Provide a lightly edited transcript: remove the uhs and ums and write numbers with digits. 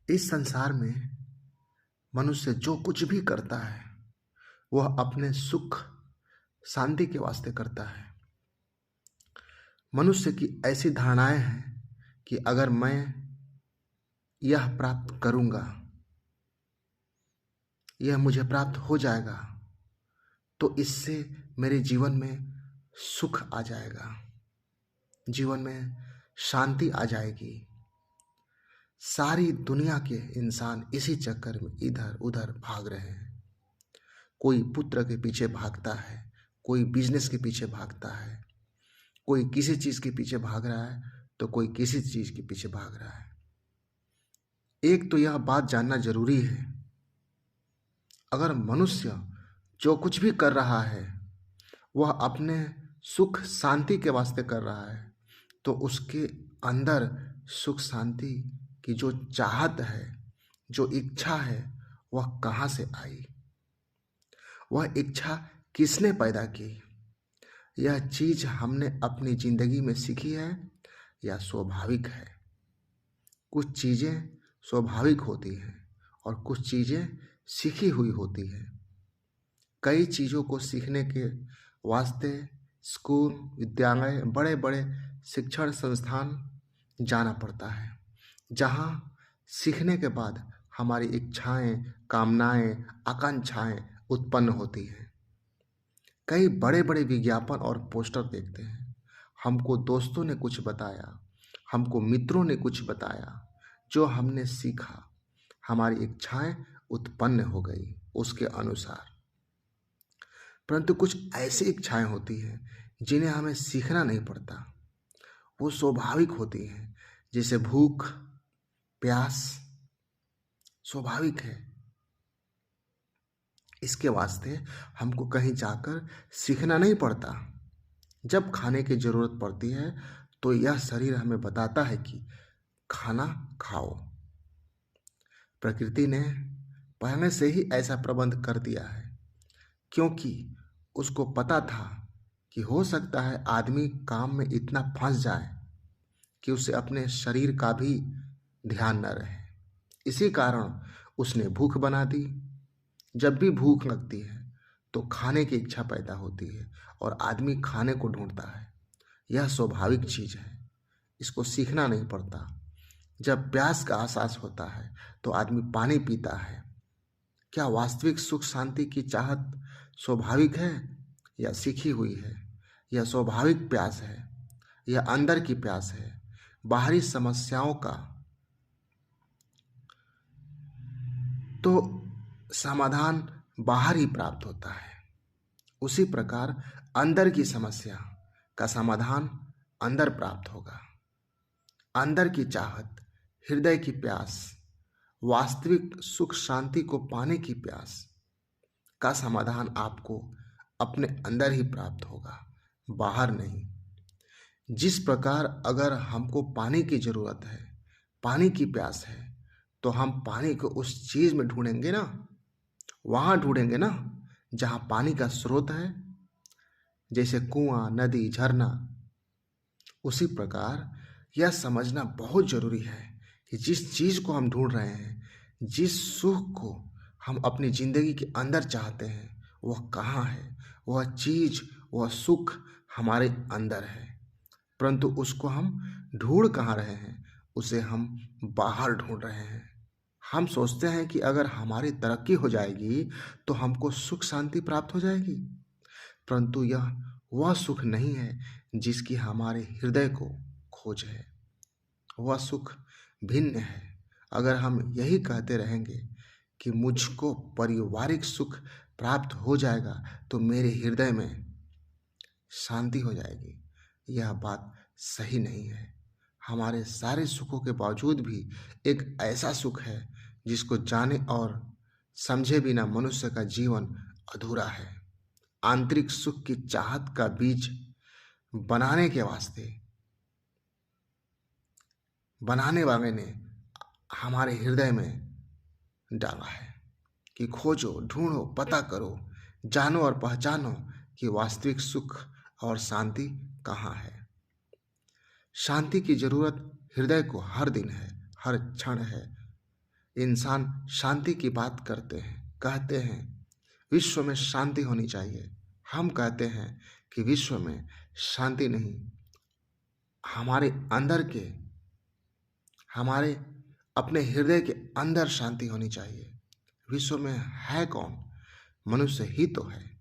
इस संसार में मनुष्य जो कुछ भी करता है वह अपने सुख शांति के वास्ते करता है। मनुष्य की ऐसी धारणाएं हैं कि अगर मैं यह प्राप्त करूंगा, यह मुझे प्राप्त हो जाएगा तो इससे मेरे जीवन में सुख आ जाएगा, जीवन में शांति आ जाएगी। सारी दुनिया के इंसान इसी चक्कर में इधर उधर भाग रहे हैं। कोई पुत्र के पीछे भागता है, कोई बिजनेस के पीछे भागता है, कोई किसी चीज़ के पीछे भाग रहा है तो कोई किसी चीज़ के पीछे भाग रहा है। एक तो यह बात जानना जरूरी है, अगर मनुष्य जो कुछ भी कर रहा है वह अपने सुख शांति के वास्ते कर रहा है तो उसके अंदर सुख शांति की जो चाहत है, जो इच्छा है, वह कहाँ से आई? वह इच्छा किसने पैदा की? यह चीज हमने अपनी जिंदगी में सीखी है या स्वाभाविक है? कुछ चीजें स्वाभाविक होती हैं और कुछ चीजें सीखी हुई होती हैं। कई चीजों को सीखने के वास्ते स्कूल, विद्यालय, बड़े बड़े शिक्षण संस्थान जाना पड़ता है, जहाँ सीखने के बाद हमारी इच्छाएं, कामनाएं, आकांक्षाएं उत्पन्न होती हैं। कई बड़े बड़े विज्ञापन और पोस्टर देखते हैं। हमको दोस्तों ने कुछ बताया, हमको मित्रों ने कुछ बताया, जो हमने सीखा, हमारी इच्छाएं उत्पन्न हो गई उसके अनुसार। परंतु कुछ ऐसी इच्छाएं होती हैं जिन्हें हमें सीखना नहीं पड़ता, वो स्वाभाविक होती हैं। जैसे भूख, प्यास स्वाभाविक है। इसके वास्ते हमको कहीं जाकर सीखना नहीं पड़ता। जब खाने की जरूरत पड़ती है तो यह शरीर हमें बताता है कि खाना खाओ। प्रकृति ने पहले से ही ऐसा प्रबंध कर दिया है, क्योंकि उसको पता था कि हो सकता है आदमी काम में इतना फंस जाए कि उसे अपने शरीर का भी ध्यान न रहे। इसी कारण उसने भूख बना दी। जब भी भूख लगती है तो खाने की इच्छा पैदा होती है और आदमी खाने को ढूंढता है। यह स्वाभाविक चीज है, इसको सीखना नहीं पड़ता। जब प्यास का एहसास होता है तो आदमी पानी पीता है। क्या वास्तविक सुख शांति की चाहत स्वाभाविक है या सीखी हुई है? यह स्वाभाविक प्यास है, यह अंदर की प्यास है। बाहरी समस्याओं का तो समाधान बाहर ही प्राप्त होता है, उसी प्रकार अंदर की समस्या का समाधान अंदर प्राप्त होगा। अंदर की चाहत, हृदय की प्यास, वास्तविक सुख शांति को पाने की प्यास का समाधान आपको अपने अंदर ही प्राप्त होगा, बाहर नहीं। जिस प्रकार अगर हमको पानी की जरूरत है, पानी की प्यास है, तो हम पानी को उस चीज में ढूंढेंगे ना, वहां ढूंढेंगे ना जहां पानी का स्रोत है, जैसे कुआं, नदी, झरना। उसी प्रकार यह समझना बहुत जरूरी है कि जिस चीज को हम ढूंढ रहे हैं, जिस सुख को हम अपनी जिंदगी के अंदर चाहते हैं, वह कहाँ है? वह चीज, वह सुख हमारे अंदर है, परंतु उसको हम ढूंढ कहाँ रहे हैं? उसे हम बाहर ढूंढ रहे हैं। हम सोचते हैं कि अगर हमारी तरक्की हो जाएगी तो हमको सुख शांति प्राप्त हो जाएगी, परंतु यह वह सुख नहीं है जिसकी हमारे हृदय को खोज है। वह सुख भिन्न है। अगर हम यही कहते रहेंगे कि मुझको पारिवारिक सुख प्राप्त हो जाएगा तो मेरे हृदय में शांति हो जाएगी, यह बात सही नहीं है। हमारे सारे सुखों के बावजूद भी एक ऐसा सुख है जिसको जाने और समझे बिना मनुष्य का जीवन अधूरा है। आंतरिक सुख की चाहत का बीज बनाने के वास्ते बनाने वाले ने हमारे हृदय में डाला है कि खोजो, ढूंढो, पता करो, जानो और पहचानो कि वास्तविक सुख और शांति कहाँ है। शांति की जरूरत हृदय को हर दिन है, हर क्षण है। इंसान शांति की बात करते हैं, कहते हैं विश्व में शांति होनी चाहिए। हम कहते हैं कि विश्व में शांति नहीं, हमारे अंदर के, हमारे अपने हृदय के अंदर शांति होनी चाहिए। विश्व में है कौन? मनुष्य ही तो है।